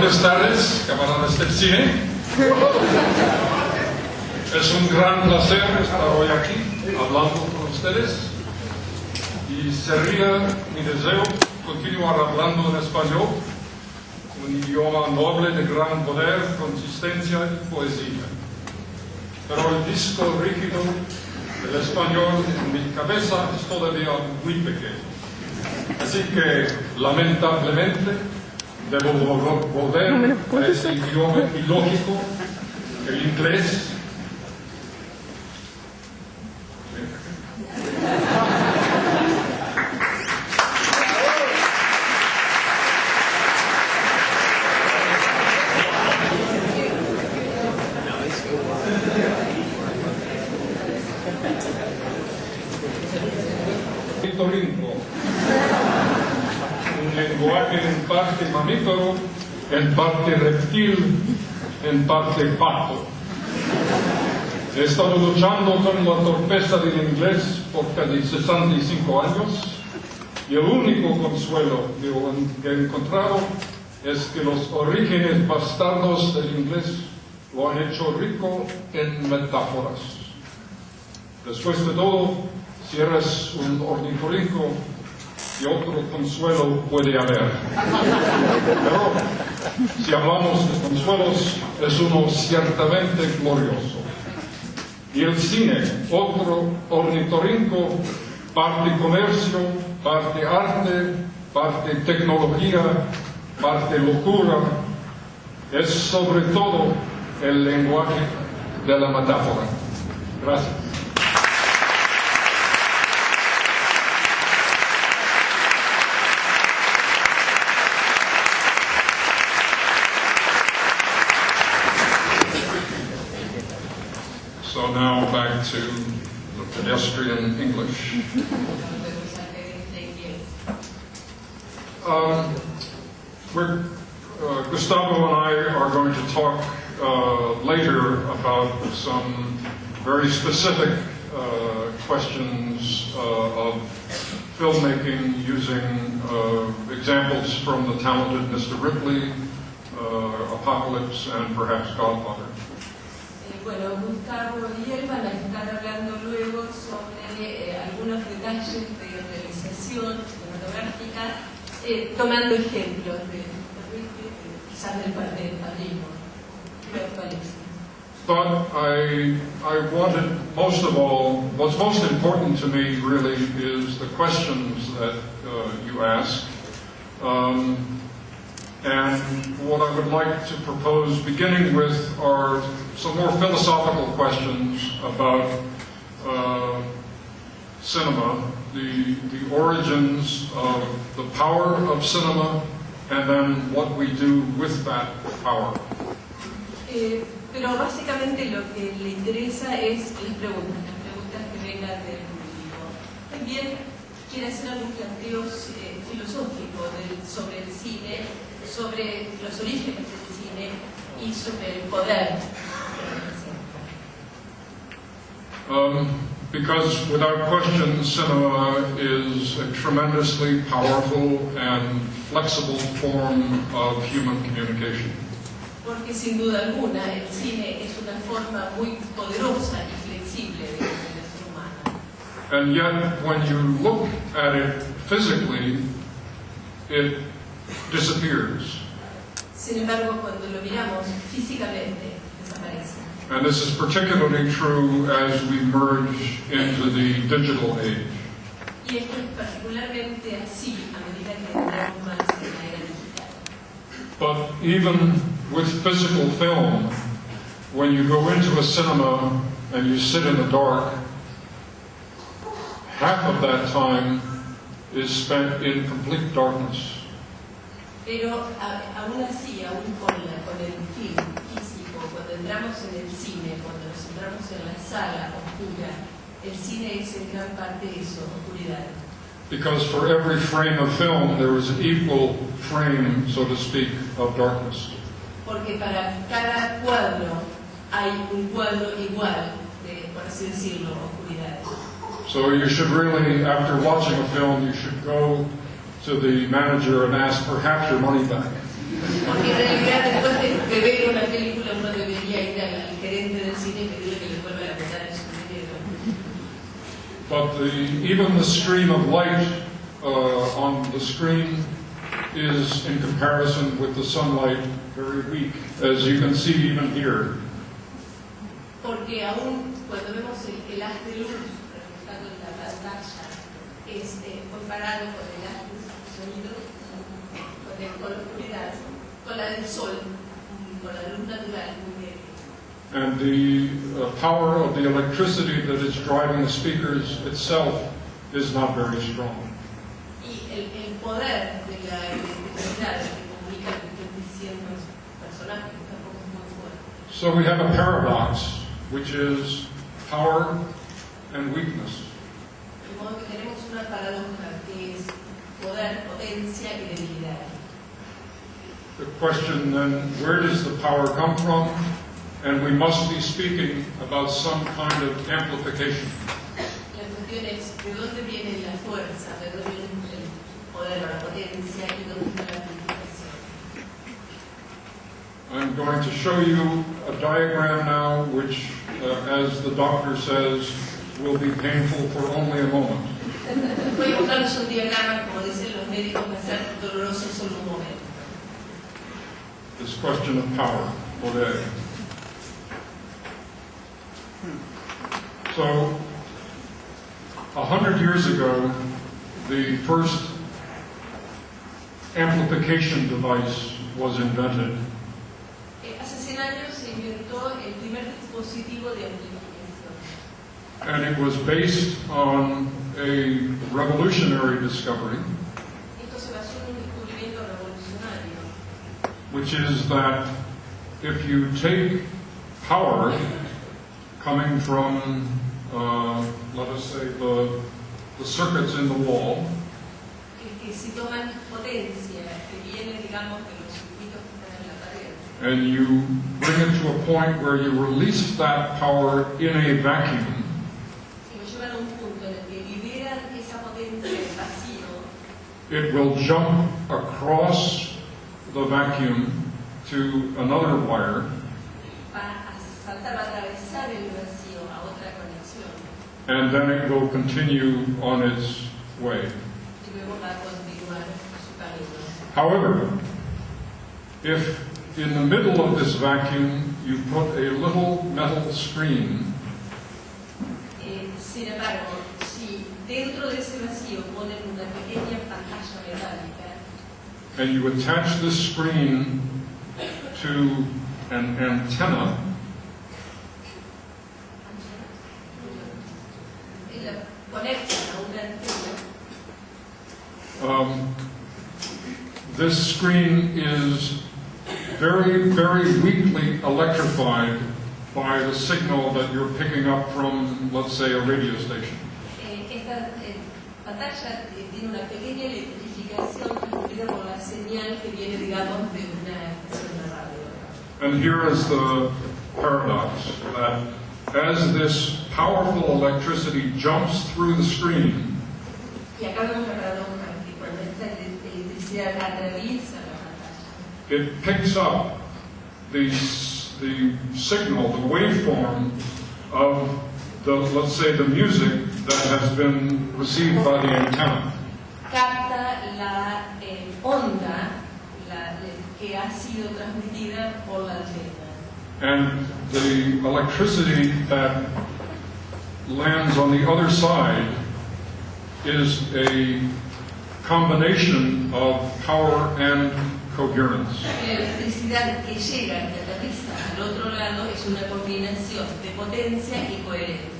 Buenas tardes, camaradas del cine. Es un gran placer estar hoy aquí hablando con ustedes y sería mi deseo continuar hablando en español, un idioma noble de gran poder, consistencia y poesía. Pero el disco rígido del español en mi cabeza es todavía muy pequeño. Así que, lamentablemente, debo volver a ese idioma ilógico, el inglés. Un lenguaje en parte mamífero, en parte reptil, en parte pato. He estado luchando con la torpeza del inglés por casi 65 años y el único consuelo que he encontrado es que los orígenes bastardos del inglés lo han hecho rico en metáforas. Después de todo, si eres un ornitorrinco, y otro consuelo puede haber. Pero si hablamos de consuelos, es uno ciertamente glorioso. Y el cine, otro ornitorrinco, parte comercio, parte arte, parte tecnología, parte locura, es sobre todo el lenguaje de la metáfora. Gracias. So now back to the pedestrian English. Gustavo and I are going to talk later about some very specific questions of filmmaking using examples from the talented Mr. Ripley, Apocalypse, and perhaps Godfather. Bueno, Gustavo y él van a estar hablando luego sobre algunos detalles de realización cinematográfica, tomando ejemplos de quizás del padrino, de Apocalipsis. But I wanted, most of all, what's most important to me really is the questions that you ask. And what I would like to propose, beginning with, are some more philosophical questions about cinema, the origins of the power of cinema, and then what we do with that power. Pero básicamente lo que le interesa es las preguntas que vengan del público. También quiere hacer algunos planteos filosóficos sobre el cine, sobre los orígenes del cine y sobre el poder del cine. Because without question, cinema is a tremendously powerful and flexible form of human communication. Porque sin duda alguna el cine es una forma muy poderosa y flexible de comunicación humana. And yet, when you look at it physically, it disappears. Sin embargo, cuando lo miramos físicamente, desaparece. And this is particularly true as we merge into the digital age. Y esto es particularmente así a medida que entramos más en la era digital. But even with physical film, when you go into a cinema and you sit in the dark, half of that time is spent in complete darkness. Pero aún así, aún con el film físico, cuando entramos en el cine, cuando nos entramos en la sala oscura, el cine es en gran parte eso, oscuridad. Because for every frame of film, there is an equal frame, so to speak, of darkness. Porque para cada cuadro hay un cuadro igual de, por así decirlo, oscuridad. So you should really, after watching a film, you should go to the manager and ask for half your money back. Porque en realidad después de ver una película uno debería ir al gerente del cine y pedirle que le vuelva a meter en su dinero. But even the stream of light on the screen is, in comparison with the sunlight, very weak, as you can see even here. Porque aún cuando vemos el haz de luz reflejado en la pantalla, comparado con el haz de sonido, con la oscuridad, con la del sol, con la luz natural, muy débil. And the power of the electricity that is driving the speakers itself is not very strong. Y el poder de la electricidad que comunica lo que están diciendo los personajes tampoco es muy fuerte. So we have a paradox, which is power and weakness. De modo que tenemos una paradoja que es poder, potencia y debilidad. The question then, where does the power come from? And we must be speaking about some kind of amplification. La cuestión es, ¿de dónde viene la fuerza? ¿De dónde viene el poder, la potencia y dónde está la amplificación? I'm going to show you a diagram now, which, as the doctor says, will be painful for only a moment. Voy a mostrarles un diagrama, como dicen los médicos, va a ser doloroso solo un momento. This question of power, poder. So, 100 years ago, the first amplification device was invented. Hace 100 años se inventó el primer dispositivo de amplificación. And it was based on a revolutionary discovery, Esto se basó en un descubrimiento revolucionario, which is that if you take power coming from, let us say, the circuits in the wall, que si toman potencia que viene, digamos, de los circuitos que están en la pared, and you bring it to a point where you release that power in a vacuum, si lo llevan a un punto en el que liberan esa potencia del vacío, it will jump across the vacuum to another wire, va a saltar, va a atravesar el vacío a otra conexión and then it will continue on its way. y luego va a continuar su camino. However, if in the middle of this vacuum you put a little metal screen, Sin embargo, si dentro de ese vacío ponen una pequeña pantalla metálica and you attach this screen to an antenna, y la conectan a una antena, this screen is very, very weakly electrified by the signal that you're picking up from, let's say, a radio station. esta pantalla tiene una pequeña electrificación transmitida por la señal que viene, digamos, de una estación de radio. And here is the paradox, that as this powerful electricity jumps through the screen, Y acá vemos la paradoja que cuando esta electricidad atraviesa la pantalla, it picks up the signal, the waveform of the, let's say, the music that has been received by the antenna. capta la onda que ha sido transmitida por la antena. And the electricity that lands on the other side is a combination of power and coherence. La electricidad que llega, que aterriza al otro lado, es una combinación de potencia y coherencia.